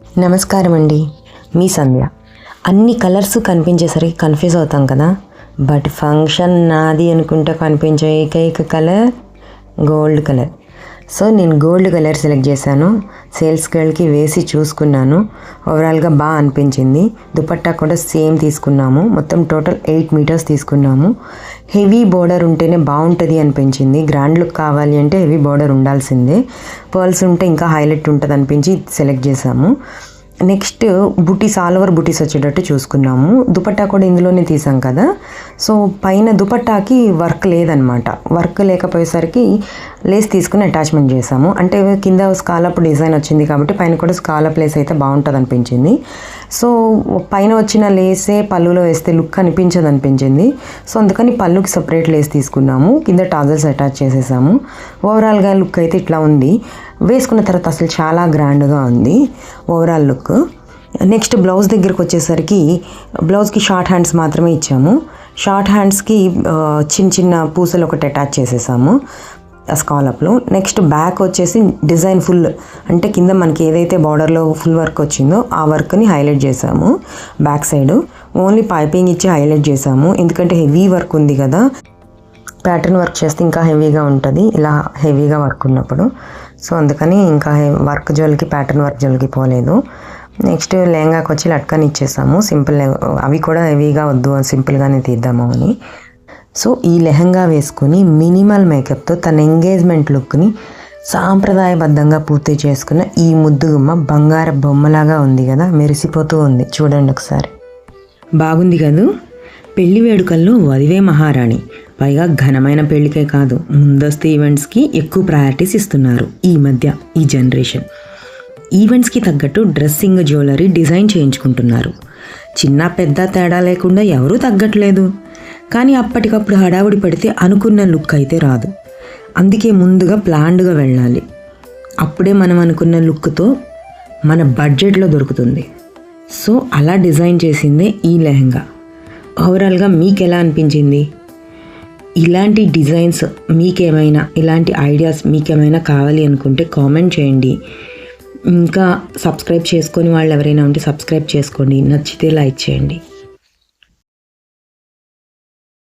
నమస్కారం అండి, మీ సంధ్య. అన్ని కలర్స్ కనిపించేసరికి కన్ఫ్యూజ్ అవుతాం కదా. బట్ ఫంక్షన్ నాది అనుకుంటే కనిపించే ఏకైక కలర్ గోల్డ్ కలర్. సో నేను గోల్డ్ కలర్ సెలెక్ట్ చేశాను. సేల్స్ గర్ల్కి వేసి చూసుకున్నాను. ఓవరాల్గా బాగా అనిపించింది. దుపట్టా కూడా సేమ్ తీసుకున్నాము. మొత్తం టోటల్ 8 మీటర్స్ తీసుకున్నాము. హెవీ బోర్డర్ ఉంటేనే బాగుంటుంది అనిపించింది. గ్రాండ్ లుక్ కావాలి అంటే హెవీ బోర్డర్ ఉండాల్సిందే. పర్ల్స్ ఉంటే ఇంకా హైలైట్ ఉంటుంది అనిపించి సెలెక్ట్ చేసాము. నెక్స్ట్ బుటీస్, ఆల్ ఓవర్ బుటీస్ వచ్చేటట్టు చూసుకున్నాము. దుపట్టా కూడా ఇందులోనే తీసాం కదా. సో పైన దుపట్టాకి వర్క్ లేదనమాట. వర్క్ లేకపోయేసరికి లేస్ తీసుకుని అటాచ్మెంట్ చేసాము. అంటే కింద స్కాలప్ డిజైన్ వచ్చింది కాబట్టి పైన కూడా స్కాలప్ లేస్ అయితే బాగుంటుంది అనిపించింది. సో పైన వచ్చిన లేసే పళ్ళులో వేస్తే లుక్ అనిపించదు అనిపించింది. సో అందుకని పళ్ళుకి సపరేట్ లేస్ తీసుకున్నాము. కింద టాజల్స్ అటాచ్ చేసేసాము. ఓవరాల్గా లుక్ అయితే ఇట్లా ఉంది. వేసుకున్న తర్వాత అసలు చాలా గ్రాండ్గా ఉంది ఓవరాల్ లుక్. నెక్స్ట్ బ్లౌజ్ దగ్గరకు వచ్చేసరికి బ్లౌజ్కి షార్ట్ హ్యాండ్స్ మాత్రమే ఇచ్చాము. షార్ట్ హ్యాండ్స్కి చిన్న చిన్న పూసలు ఒకటి అటాచ్ చేసేసాము స్కాలప్లో. నెక్స్ట్ బ్యాక్ వచ్చేసి డిజైన్ ఫుల్, అంటే కింద మనకి ఏదైతే బార్డర్లో ఫుల్ వర్క్ వచ్చిందో ఆ వర్క్ని హైలైట్ చేసాము. బ్యాక్ సైడ్ ఓన్లీ పైపింగ్ ఇచ్చి హైలైట్ చేసాము. ఎందుకంటే హెవీ వర్క్ ఉంది కదా, ప్యాటర్న్ వర్క్ చేస్తే ఇంకా హెవీగా ఉంటుంది ఇలా హెవీగా వర్క్ ఉన్నప్పుడు. సో అందుకని ఇంకా వర్క్ జోలికి, ప్యాటర్న్ వర్క్ జోలికి పోలేదు. నెక్స్ట్ లెహంగాకి వచ్చి లట్కని ఇచ్చేసాము. సింపుల్, అవి కూడా హెవీగా వద్దు, సింపుల్గానే తీద్దాము అని. సో ఈ లెహంగా వేసుకుని మినిమల్ మేకప్తో తన ఎంగేజ్మెంట్ లుక్ని సాంప్రదాయబద్ధంగా పూర్తి చేసుకున్న ఈ ముద్దుగుమ్మ బంగారు బొమ్మలాగా ఉంది కదా, మెరిసిపోతూ ఉంది. చూడండి ఒకసారి, బాగుంది కదూ. పెళ్లి వేడుకల్లో వదివే మహారాణి. పైగా ఘనమైన పెళ్లికే కాదు, ముందస్తు ఈవెంట్స్కి ఎక్కువ ప్రయారిటీస్ ఇస్తున్నారు ఈ మధ్య ఈ జనరేషన్. ఈవెంట్స్కి తగ్గట్టు డ్రెస్సింగ్, జ్యువెలరీ డిజైన్ చేయించుకుంటున్నారు. చిన్న పెద్ద తేడా లేకుండా ఎవరూ తగ్గట్లేదు. కానీ అప్పటికప్పుడు హడావుడి పడితే అనుకున్న లుక్ అయితే రాదు. అందుకే ముందుగా ప్లాన్డ్గా వెళ్ళాలి. అప్పుడే మనం అనుకున్న లుక్తో మన బడ్జెట్లో దొరుకుతుంది. సో అలా డిజైన్ చేసిందే ఈ లెహంగా. ఓవరాల్గా మీకు ఎలా అనిపించింది? ఇలాంటి డిజైన్స్ మీకేమైనా, ఇలాంటి ఐడియాస్ మీకేమైనా కావాలి అనుకుంటే కామెంట్ చేయండి. ఇంకా సబ్స్క్రైబ్ చేసుకొని వాళ్ళు ఎవరైనా ఉంటే సబ్స్క్రైబ్ చేసుకోండి. నచ్చితే లైక్ చేయండి.